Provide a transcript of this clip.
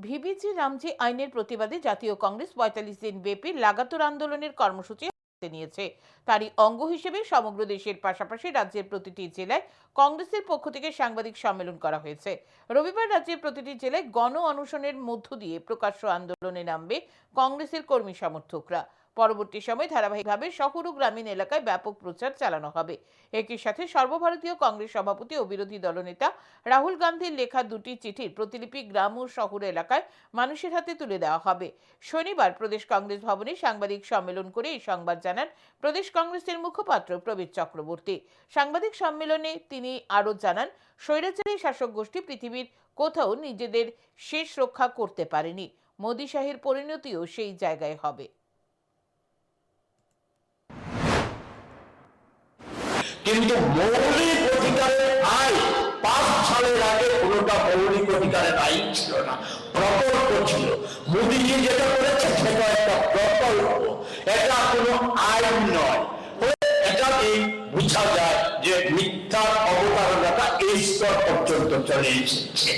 VBG Ramji আইনের প্রতিবাদে জাতীয় কংগ্রেস ৪৫ দিন ব্যাপী লাগাতার আন্দোলনের কর্মসূচি হাতে নিয়েছে। তারই অঙ্গ হিসেবে সমগ্র দেশের পাশাপাশি রাজ্যের প্রতিটি জেলায় কংগ্রেসের পক্ষ থেকে সাংবাদিক সম্মেলন করা হয়েছে। রবিবার রাজ্যের প্রতিটি জেলায় গণ অনশনের মধ্য দিয়ে প্রকাশ্য আন্দোলনে নামবে কংগ্রেসের কর্মী সমর্থকরা। পরবর্তী সময় ধারাবাহিকভাবে শহর ও গ্রামীণ এলাকায় ব্যাপক প্রচার চালানো হবে। একই সাথে সর্বভারতীয় কংগ্রেস সভাপতি ও বিরোধী দলনেতা রাহুল গান্ধীর লেখা দুটি চিঠির প্রতিলিপি গ্রাম ও শহর এলাকায় মানুষের হাতে তুলে দেওয়া হবে। শনিবার প্রদেশ কংগ্রেস ভবনে সাংবাদিক সম্মেলন করে এই সংবাদ জানান প্রদেশ কংগ্রেসের মুখপাত্র প্রবীর চক্রবর্তী। সাংবাদিক সম্মেলনে তিনি আরও জানান, স্বৈরাচারী শাসক গোষ্ঠী পৃথিবীর কোথাও নিজেদের শেষ রক্ষা করতে পারেনি। মোদী শাহের পরিণতিও সেই জায়গায় হবে। কিন্তু মৌলিক অধিকারের আইন ৫ সালের আগে কোনটা মৌলিক অধিকারের আইন ছিল না, প্রকল্প ছিল। মোদীজি যেটা করেছে সেটা একটা প্রকল্প, এটা কোনো আইন নয়। এটাতেই বোঝা যায় যে মিথ্যার অবতারণাটা এই স্তর পর্যন্ত চলে এসেছে।